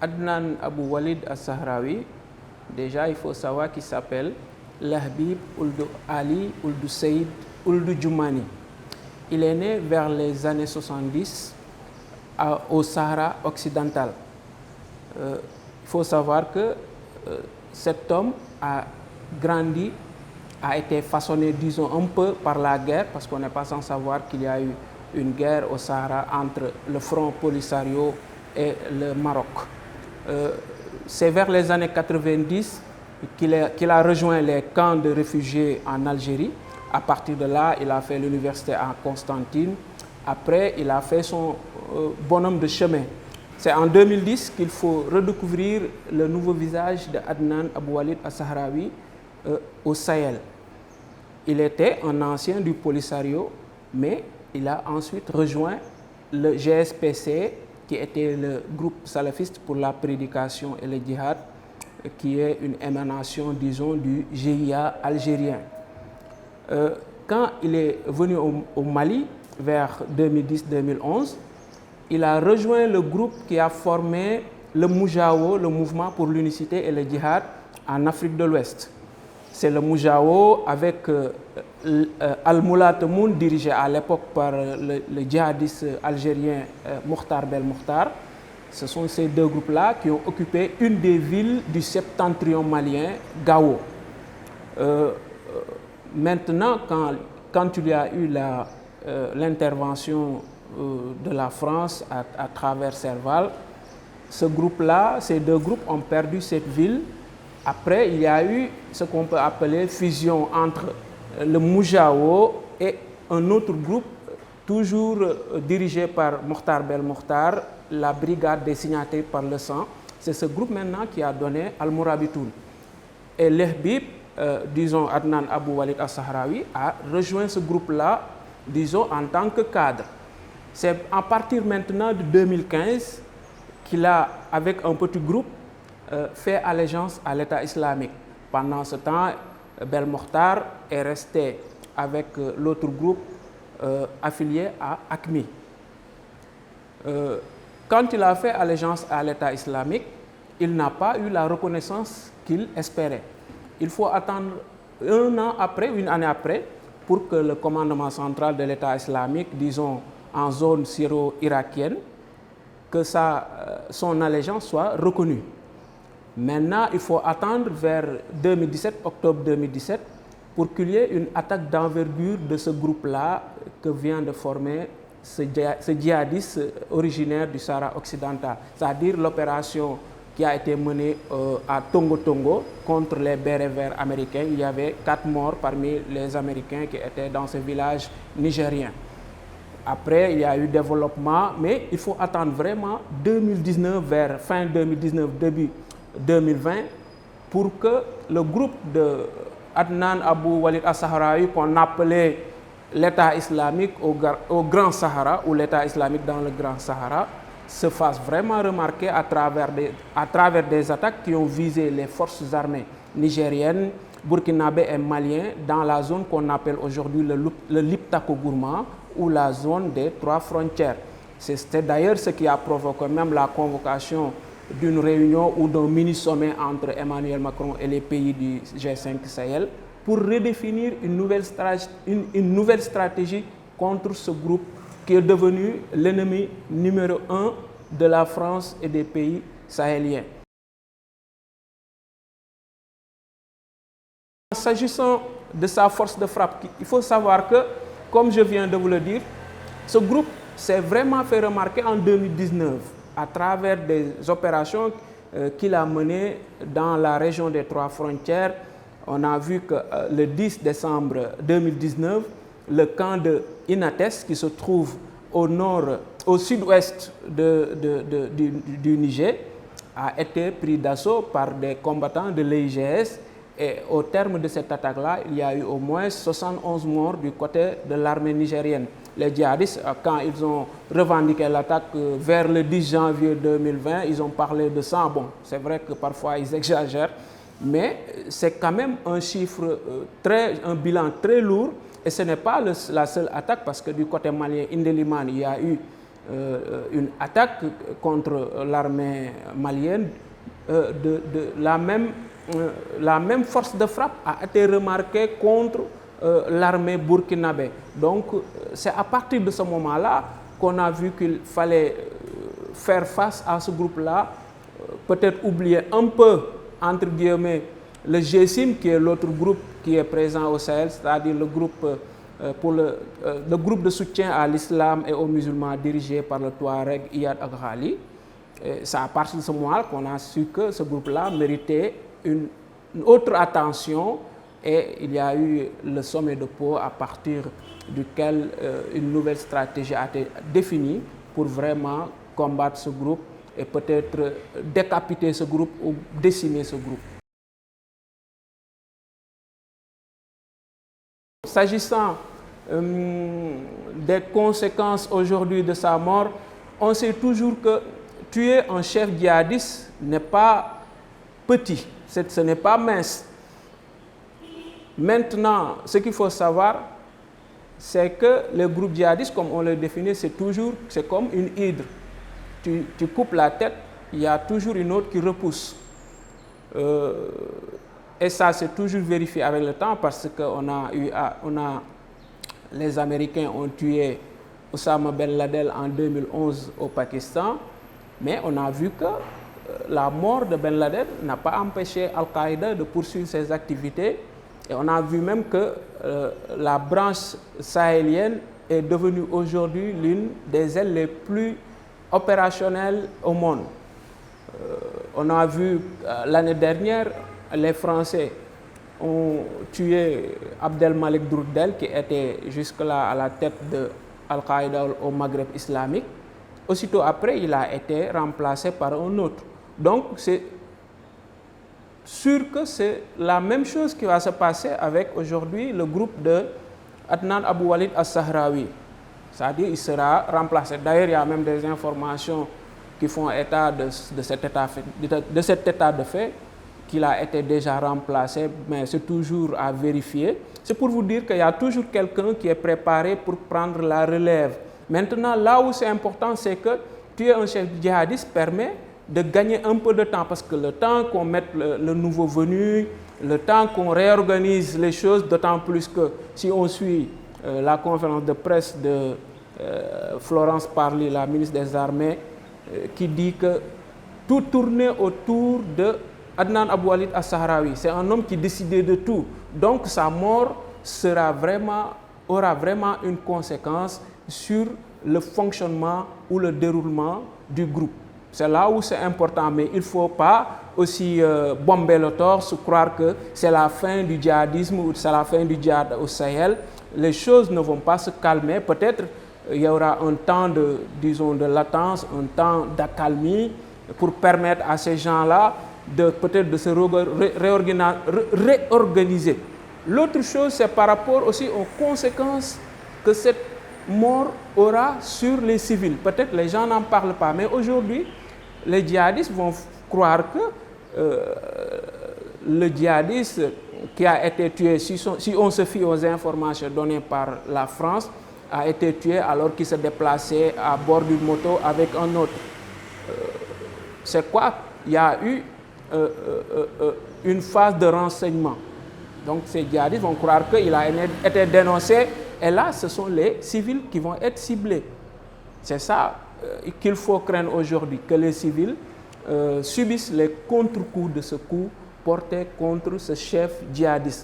Adnan Abou Walid al-Sahraoui, déjà il faut savoir qu'il s'appelle Lahbib Ould Ali Ould Saïd Ould Djoumani. Il est né vers les années 70 au Sahara occidental. Il faut savoir que cet homme a grandi, a été façonné, disons, un peu par la guerre, parce qu'on n'est pas sans savoir qu'il y a eu une guerre au Sahara entre le Front Polisario et le Maroc. C'est vers les années 90 qu'il a rejoint les camps de réfugiés en Algérie. À partir de là, il a fait l'université à Constantine. Après, il a fait son bonhomme de chemin. C'est en 2010 qu'il faut redécouvrir le nouveau visage de Adnan Abou Walid al-Sahraoui au Sahel. Il était un ancien du Polisario, mais il a ensuite rejoint le GSPC, qui était le groupe salafiste pour la prédication et le djihad, qui est une émanation, disons, du GIA algérien. Quand il est venu au Mali, vers 2010-2011, il a rejoint le groupe qui a formé le Moujao, le mouvement pour l'unicité et le djihad en Afrique de l'Ouest. C'est le Moujao avec Al-Moula Temoun, dirigé à l'époque par le djihadiste algérien Mokhtar Belmokhtar. Ce sont ces deux groupes-là qui ont occupé une des villes du septentrion malien, Gao. Maintenant, quand il y a eu l'intervention de la France à travers Serval, ce groupe-là, ces deux groupes ont perdu cette ville. Après, il y a eu ce qu'on peut appeler fusion entre le Moujao et un autre groupe, toujours dirigé par Mokhtar Belmokhtar, la brigade des signataires par le sang. C'est ce groupe maintenant qui a donné Al-Mourabitoun. Et Lahbib, disons Adnan Abou Walid al-Sahraoui, a rejoint ce groupe-là, disons, en tant que cadre. C'est à partir maintenant de 2015 qu'il a, avec un petit groupe, fait allégeance à l'État islamique. Pendant ce temps, Belmokhtar est resté avec l'autre groupe affilié à AQMI. Quand il a fait allégeance à l'État islamique, il n'a pas eu la reconnaissance qu'il espérait. Il faut attendre un an après, une année après, pour que le commandement central de l'État islamique, disons en zone syro-irakienne, que son allégeance soit reconnue. Maintenant, il faut attendre vers 2017, octobre 2017, pour qu'il y ait une attaque d'envergure de ce groupe-là que vient de former ce djihadiste originaire du Sahara occidental, c'est-à-dire l'opération qui a été menée à Tongo Tongo contre les bérets verts américains. Il y avait 4 morts parmi les Américains qui étaient dans ce village nigérien. Après, il y a eu développement, mais il faut attendre vraiment 2019, vers fin 2019, début 2020, pour que le groupe de Adnan Abou Walid al-Sahraoui, qu'on appelait l'État islamique au Grand Sahara, ou l'État islamique dans le Grand Sahara, se fasse vraiment remarquer à travers des attaques qui ont visé les forces armées nigériennes, burkinabé et maliens dans la zone qu'on appelle aujourd'hui le Liptako-Gourma, ou la zone des 3 frontières. C'est d'ailleurs ce qui a provoqué même la convocation d'une réunion ou d'un mini-sommet entre Emmanuel Macron et les pays du G5 Sahel pour redéfinir une nouvelle stratégie contre ce groupe qui est devenu l'ennemi numéro 1 de la France et des pays sahéliens. S'agissant de sa force de frappe, il faut savoir que, comme je viens de vous le dire, ce groupe s'est vraiment fait remarquer en 2019 à travers des opérations qu'il a menées dans la région des 3 frontières. On a vu que le 10 décembre 2019, le camp de Inates, qui se trouve au sud-ouest du Niger, a été pris d'assaut par des combattants de l'EIGS. Et au terme de cette attaque-là, il y a eu au moins 71 morts du côté de l'armée nigérienne. Les djihadistes, quand ils ont revendiqué l'attaque vers le 10 janvier 2020, ils ont parlé de 100. Bon, c'est vrai que parfois ils exagèrent, mais c'est quand même un chiffre, un bilan très lourd. Et ce n'est pas la seule attaque, parce que du côté malien, Indeliman, il y a eu une attaque contre l'armée malienne, la même force de frappe a été remarquée contre l'armée burkinabé. Donc c'est à partir de ce moment-là qu'on a vu qu'il fallait faire face à ce groupe-là, peut-être oublier un peu, entre guillemets, le GSIM, qui est l'autre groupe qui est présent au Sahel, c'est-à-dire le groupe, le groupe de soutien à l'islam et aux musulmans dirigé par le Touareg Iyad Aghali. C'est à partir de ce moment qu'on a su que ce groupe-là méritait une autre attention, et il y a eu le sommet de Pau à partir duquel une nouvelle stratégie a été définie pour vraiment combattre ce groupe et peut-être décapiter ce groupe ou décimer ce groupe. S'agissant des conséquences aujourd'hui de sa mort, on sait toujours que tuer un chef djihadiste n'est pas petit, ce n'est pas mince. Maintenant, ce qu'il faut savoir, c'est que les groupes djihadistes, comme on le définit, c'est comme une hydre. Tu coupes la tête, il y a toujours une autre qui repousse. Et ça, c'est toujours vérifié avec le temps, parce que les Américains ont tué Osama Ben Laden en 2011 au Pakistan, mais on a vu que la mort de Ben Laden n'a pas empêché Al-Qaïda de poursuivre ses activités. Et on a vu même que la branche sahélienne est devenue aujourd'hui l'une des ailes les plus opérationnelles au monde. On a vu l'année dernière, les Français ont tué Abdelmalek Droudel, qui était jusque-là à la tête de Al-Qaïda au Maghreb islamique. Aussitôt après, il a été remplacé par un autre. Donc, c'est sûr que c'est la même chose qui va se passer avec aujourd'hui le groupe de Adnan Abou Walid As-Sahraoui. C'est-à-dire qu'il sera remplacé. D'ailleurs, il y a même des informations qui font état de cet état de fait, qu'il a été déjà remplacé, mais c'est toujours à vérifier. C'est pour vous dire qu'il y a toujours quelqu'un qui est préparé pour prendre la relève. Maintenant, là où c'est important, c'est que tuer un chef djihadiste permet de gagner un peu de temps, parce que le temps qu'on mette le nouveau venu, le temps qu'on réorganise les choses, d'autant plus que si on suit la conférence de presse de Florence Parly, la ministre des Armées, qui dit que tout tournait autour de Adnan Abou Walid As-Sahraoui. C'est un homme qui décidait de tout. Donc sa mort aura vraiment une conséquence sur le fonctionnement ou le déroulement du groupe. C'est là où c'est important, mais il ne faut pas aussi bomber le torse, croire que c'est la fin du djihadisme ou c'est la fin du djihad au Sahel. Les choses ne vont pas se calmer. Peut-être il y aura un temps de latence, un temps d'accalmie pour permettre à ces gens-là peut-être de se réorganiser. L'autre chose, c'est par rapport aussi aux conséquences que cette mort aura sur les civils. Peut-être les gens n'en parlent pas, mais aujourd'hui, les djihadistes vont croire que le djihadiste qui a été tué, si on se fie aux informations données par la France, a été tué alors qu'il se déplaçait à bord d'une moto avec un autre. C'est quoi? Il y a eu une phase de renseignement. Donc ces djihadistes vont croire qu'il a été dénoncé, et là, ce sont les civils qui vont être ciblés. C'est ça qu'il faut craindre aujourd'hui, que les civils subissent les contre-coups de ce coup porté contre ce chef djihadiste.